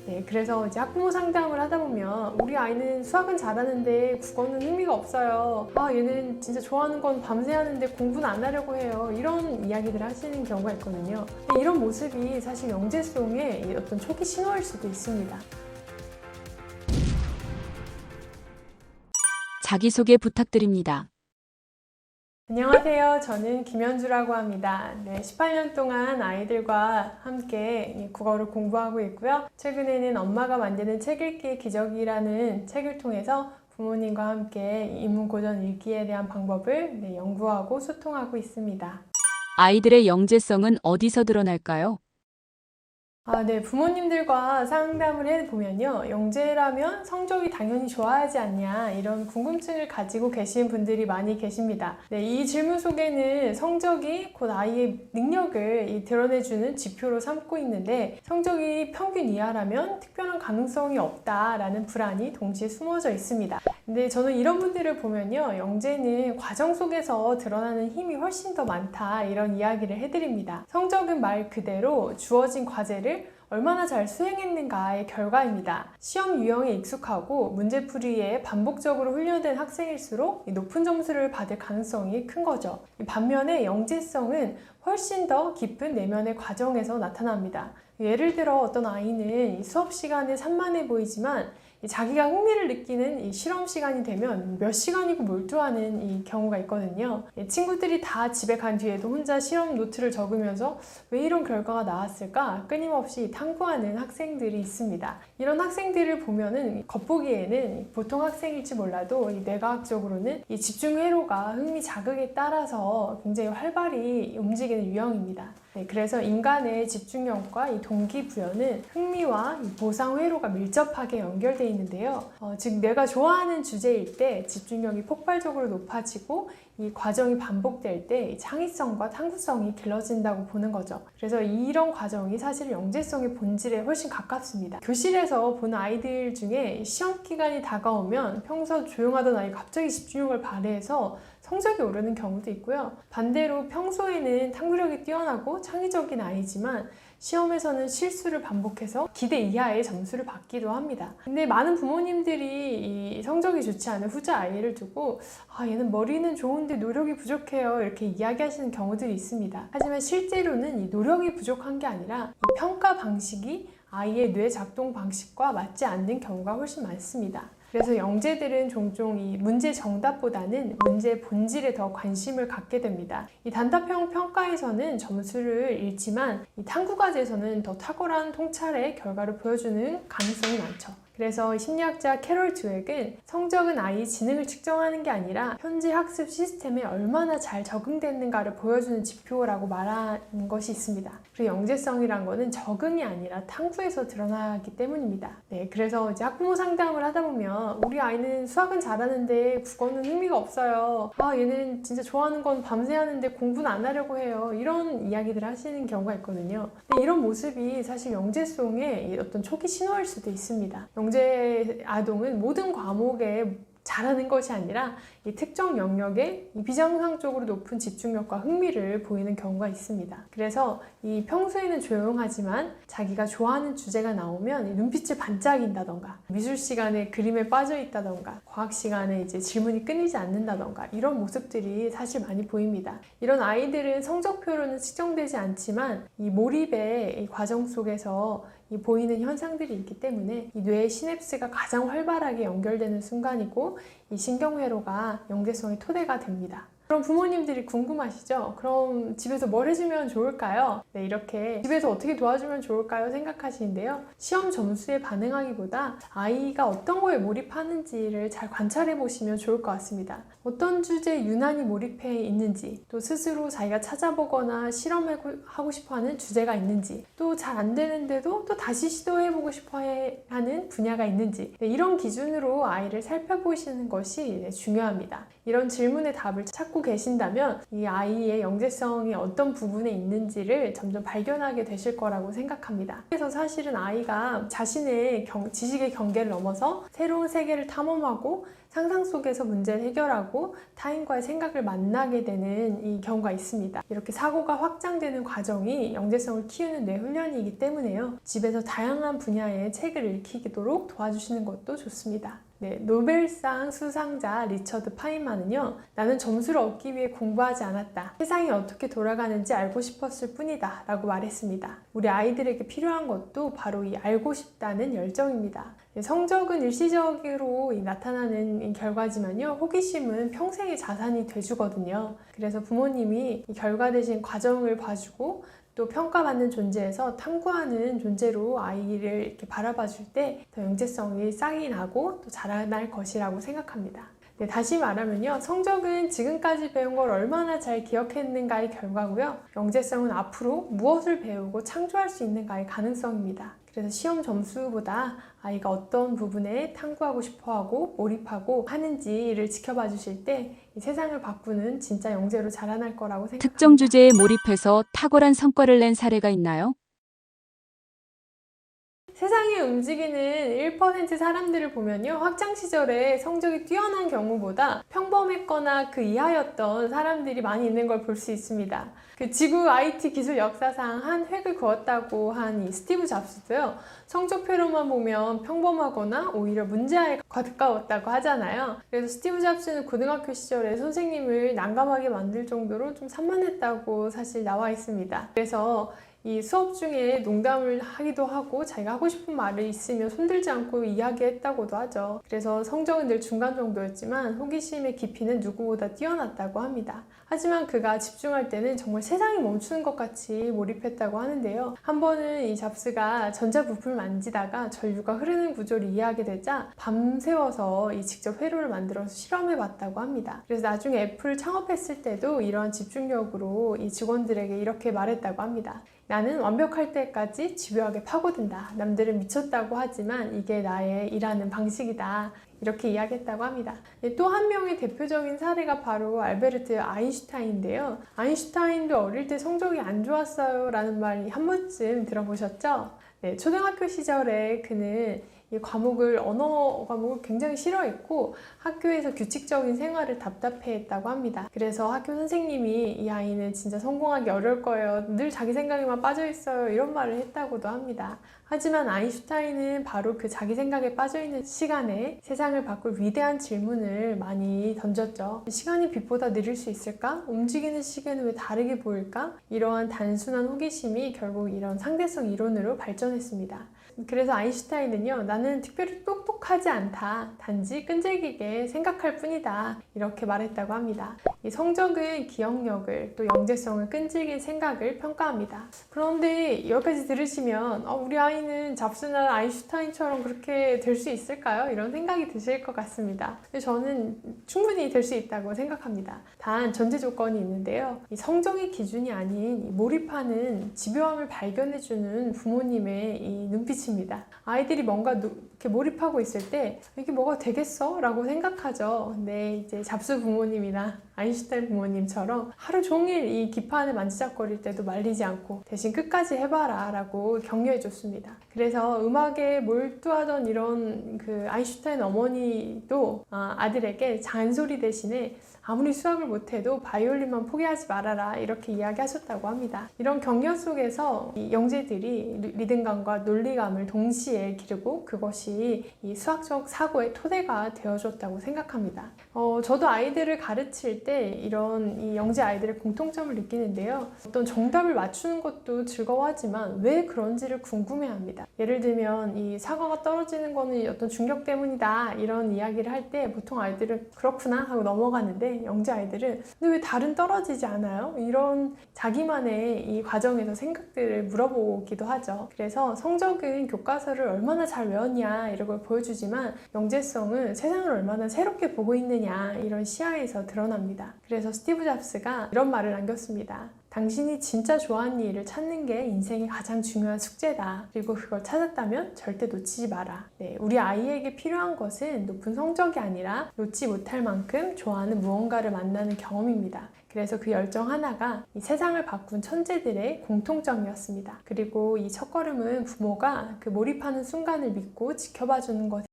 네, 그래서 이제 학부모 상담을 하다 보면 우리 아이는 수학은 잘하는데 국어는 흥미가 없어요. 얘는 진짜 좋아하는 건 밤새 하는데 공부는 안 하려고 해요. 이런 이야기들을 하시는 경우가 있거든요. 근데 이런 모습이 사실 영재성의 어떤 초기 신호일 수도 있습니다. 자기소개 부탁드립니다. 안녕하세요. 저는 김현주라고 합니다. 18년 동안 아이들과 함께 국어를 공부하고 있고요. 최근에는 엄마가 만드는 책 읽기 기적이라는 책을 통해서 부모님과 함께 인문고전 읽기에 대한 방법을 연구하고 소통하고 있습니다. 아이들의 영재성은 어디서 드러날까요? 네. 부모님들과 상담을 해보면요. 영재라면 성적이 당연히 좋아야지 않냐 이런 궁금증을 가지고 계신 분들이 많이 계십니다. 이 질문 속에는 성적이 곧 아이의 능력을 드러내주는 지표로 삼고 있는데 성적이 평균 이하라면 특별한 가능성이 없다라는 불안이 동시에 숨어져 있습니다. 근데 저는 이런 분들을 보면요. 영재는 과정 속에서 드러나는 힘이 훨씬 더 많다 이런 이야기를 해드립니다. 성적은 말 그대로 주어진 과제를 얼마나 잘 수행했는가의 결과입니다. 시험 유형에 익숙하고 문제풀이에 반복적으로 훈련된 학생일수록 높은 점수를 받을 가능성이 큰 거죠. 반면에 영재성은 훨씬 더 깊은 내면의 과정에서 나타납니다. 예를 들어 어떤 아이는 수업 시간에 산만해 보이지만 자기가 흥미를 느끼는 이 실험 시간이 되면 몇 시간이고 몰두하는 이 경우가 있거든요. 친구들이 다 집에 간 뒤에도 혼자 실험 노트를 적으면서 왜 이런 결과가 나왔을까 끊임없이 탐구하는 학생들이 있습니다. 이런 학생들을 보면은 겉보기에는 보통 학생일지 몰라도 뇌과학적으로는 이 집중 회로가 흥미 자극에 따라서 굉장히 활발히 움직이는 유형입니다. 그래서 인간의 집중력과 이 동기부여는 흥미와 이 보상 회로가 밀접하게 연결되어 있는데요. 즉 내가 좋아하는 주제일 때 집중력이 폭발적으로 높아지고 이 과정이 반복될 때 창의성과 탐구성이 길러진다고 보는 거죠. 그래서 이런 과정이 사실 영재성의 본질에 훨씬 가깝습니다. 교실에서 보는 아이들 중에 시험 기간이 다가오면 평소 조용하던 아이가 갑자기 집중력을 발휘해서 성적이 오르는 경우도 있고요. 반대로 평소에는 탐구력이 뛰어나고 창의적인 아이지만 시험에서는 실수를 반복해서 기대 이하의 점수를 받기도 합니다. 근데 많은 부모님들이 이 성적이 좋지 않은 후자 아이를 두고 얘는 머리는 좋은데 노력이 부족해요 이렇게 이야기하시는 경우들이 있습니다. 하지만 실제로는 이 노력이 부족한 게 아니라 이 평가 방식이 아이의 뇌 작동 방식과 맞지 않는 경우가 훨씬 많습니다. 그래서 영재들은 종종 이 문제 정답보다는 문제 본질에 더 관심을 갖게 됩니다. 이 단답형 평가에서는 점수를 읽지만 이 탐구과제에서는 더 탁월한 통찰의 결과를 보여주는 가능성이 많죠. 그래서 심리학자 캐롤 드웩은 성적은 아이의 지능을 측정하는 게 아니라 현재 학습 시스템에 얼마나 잘 적응됐는가를 보여주는 지표라고 말하는 것이 있습니다. 그리고 영재성이란 거는 적응이 아니라 탐구에서 드러나기 때문입니다. 그래서 이제 학부모 상담을 하다 보면 우리 아이는 수학은 잘하는데 국어는 흥미가 없어요. 얘는 진짜 좋아하는 건 밤새 하는데 공부는 안 하려고 해요. 이런 이야기들을 하시는 경우가 있거든요. 근데 이런 모습이 사실 영재성의 어떤 초기 신호일 수도 있습니다. 영재 아동은 모든 과목에 잘하는 것이 아니라 이 특정 영역에 이 비정상적으로 높은 집중력과 흥미를 보이는 경우가 있습니다. 그래서 이 평소에는 조용하지만 자기가 좋아하는 주제가 나오면 눈빛을 반짝인다던가 미술 시간에 그림에 빠져 있다던가 과학 시간에 이제 질문이 끊이지 않는다던가 이런 모습들이 사실 많이 보입니다. 이런 아이들은 성적표로는 측정되지 않지만 이 몰입의 이 과정 속에서 이 보이는 현상들이 있기 때문에 이 뇌의 시냅스가 가장 활발하게 연결되는 순간이고 이 신경회로가 영재성의 토대가 됩니다. 그럼 부모님들이 궁금하시죠? 그럼 집에서 뭘 해주면 좋을까요? 이렇게 집에서 어떻게 도와주면 좋을까요? 생각하시는데요. 시험 점수에 반응하기보다 아이가 어떤 거에 몰입하는지를 잘 관찰해 보시면 좋을 것 같습니다. 어떤 주제에 유난히 몰입해 있는지, 또 스스로 자기가 찾아보거나 실험하고 싶어하는 주제가 있는지, 또 잘 안 되는데도 또 다시 시도해보고 싶어하는 분야가 있는지 이런 기준으로 아이를 살펴보시는 것이 중요합니다. 이런 질문의 답을 찾고 찾고 계신다면 이 아이의 영재성이 어떤 부분에 있는지를 점점 발견하게 되실 거라고 생각합니다. 그래서 사실은 아이가 자신의 지식의 경계를 넘어서 새로운 세계를 탐험하고 상상 속에서 문제를 해결하고 타인과의 생각을 만나게 되는 이 경우가 있습니다. 이렇게 사고가 확장되는 과정이 영재성을 키우는 뇌 훈련이기 때문에요. 집에서 다양한 분야의 책을 읽히도록 도와주시는 것도 좋습니다. 네, 노벨상 수상자 리처드 파인만은요, 나는 점수를 얻기 위해 공부하지 않았다. 세상이 어떻게 돌아가는지 알고 싶었을 뿐이다 라고 말했습니다. 우리 아이들에게 필요한 것도 바로 이 알고 싶다는 열정입니다. 네, 성적은 일시적으로 나타나는 결과지만요, 호기심은 평생의 자산이 돼주거든요. 그래서 부모님이 이 결과 대신 과정을 봐주고 또 평가받는 존재에서 탐구하는 존재로 아이를 이렇게 바라봐 줄 때 더 영재성이 싹이 나고 또 자라날 것이라고 생각합니다. 네, 다시 말하면요, 성적은 지금까지 배운 걸 얼마나 잘 기억했는가의 결과고요, 영재성은 앞으로 무엇을 배우고 창조할 수 있는가의 가능성입니다. 그래서 시험 점수보다 아이가 어떤 부분에 탐구하고 싶어하고 몰입하고 하는지를 지켜봐 주실 때 이 세상을 바꾸는 진짜 영재로 자라날 거라고 생각합니다. 특정 주제에 몰입해서 탁월한 성과를 낸 사례가 있나요? 세상에 움직이는 1% 사람들을 보면요, 학창 시절에 성적이 뛰어난 경우보다 평범했거나 그 이하였던 사람들이 많이 있는 걸 볼 수 있습니다. 그 지구 IT 기술 역사상 한 획을 그었다고 한 이 스티브 잡스도요, 성적표로만 보면 평범하거나 오히려 문제아에 가까웠다고 하잖아요. 그래서 스티브 잡스는 고등학교 시절에 선생님을 난감하게 만들 정도로 좀 산만했다고 사실 나와 있습니다. 그래서 이 수업 중에 농담을 하기도 하고 자기가 하고 싶은 말이 있으면 손들지 않고 이야기했다고도 하죠. 그래서 성적은 늘 중간 정도였지만 호기심의 깊이는 누구보다 뛰어났다고 합니다. 하지만 그가 집중할 때는 정말 세상이 멈추는 것 같이 몰입했다고 하는데요. 한 번은 이 잡스가 전자부품을 만지다가 전류가 흐르는 구조를 이해하게 되자 밤새워서 직접 회로를 만들어서 실험해 봤다고 합니다. 그래서 나중에 애플을 창업했을 때도 이러한 집중력으로 이 직원들에게 이렇게 말했다고 합니다. 나는 완벽할 때까지 집요하게 파고든다. 남들은 미쳤다고 하지만 이게 나의 일하는 방식이다. 이렇게 이야기했다고 합니다. 또 한 명의 대표적인 사례가 바로 알베르트 아인슈타인인데요. 아인슈타인도 어릴 때 성적이 안 좋았어요 라는 말 한 번쯤 들어보셨죠? 네, 초등학교 시절에 그는 이 언어 과목을 굉장히 싫어했고 학교에서 규칙적인 생활을 답답해했다고 합니다. 그래서 학교 선생님이 이 아이는 진짜 성공하기 어려울 거예요. 늘 자기 생각에만 빠져있어요. 이런 말을 했다고도 합니다. 하지만 아인슈타인은 바로 그 자기 생각에 빠져있는 시간에 세상을 바꿀 위대한 질문을 많이 던졌죠. 시간이 빛보다 느릴 수 있을까? 움직이는 시계는 왜 다르게 보일까? 이러한 단순한 호기심이 결국 이런 상대성 이론으로 발전했습니다. 그래서 아인슈타인은요, 나는 특별히 똑똑하지 않다. 단지 끈질기게 생각할 뿐이다. 이렇게 말했다고 합니다. 이 성적은 기억력을 또 영재성을 끈질긴 생각을 평가합니다. 그런데 여기까지 들으시면 우리 아이는 잡스나 아인슈타인처럼 그렇게 될 수 있을까요? 이런 생각이 드실 것 같습니다. 근데 저는 충분히 될 수 있다고 생각합니다. 단 전제 조건이 있는데요. 이 성적의 기준이 아닌 몰입하는 집요함을 발견해주는 부모님의 이 눈빛입니다. 아이들이 뭔가 이렇게 몰입하고 있을 때 이게 뭐가 되겠어? 라고 생각하죠. 근데 이제 잡스 부모님이나 아인슈타인 부모님처럼 하루 종일 이 기판을 만지작거릴 때도 말리지 않고 대신 끝까지 해봐라 라고 격려해 줬습니다. 그래서 음악에 몰두하던 이런 그 아인슈타인 어머니도 아들에게 잔소리 대신에 아무리 수학을 못해도 바이올린만 포기하지 말아라 이렇게 이야기하셨다고 합니다. 이런 격려 속에서 이 영재들이 리듬감과 논리감을 동시에 기르고 그것이 이 수학적 사고의 토대가 되어줬다고 생각합니다. 저도 아이들을 가르칠 때 이런 이 영재 아이들의 공통점을 느끼는데요. 어떤 정답을 맞추는 것도 즐거워하지만 왜 그런지를 궁금해합니다. 예를 들면 이 사과가 떨어지는 거는 어떤 중력 때문이다 이런 이야기를 할 때 보통 아이들은 그렇구나 하고 넘어가는데 영재 아이들은 근데 왜 달은 떨어지지 않아요? 이런 자기만의 이 과정에서 생각들을 물어보기도 하죠. 그래서 성적은 교과서를 얼마나 잘 외웠냐 이런 걸 보여주지만 영재성은 세상을 얼마나 새롭게 보고 있느냐 이런 시야에서 드러납니다. 그래서 스티브 잡스가 이런 말을 남겼습니다. 당신이 진짜 좋아하는 일을 찾는 게 인생의 가장 중요한 숙제다. 그리고 그걸 찾았다면 절대 놓치지 마라. 네, 우리 아이에게 필요한 것은 높은 성적이 아니라 놓지 못할 만큼 좋아하는 무언가를 만나는 경험입니다. 그래서 그 열정 하나가 이 세상을 바꾼 천재들의 공통점이었습니다. 그리고 이 첫걸음은 부모가 그 몰입하는 순간을 믿고 지켜봐 주는 것에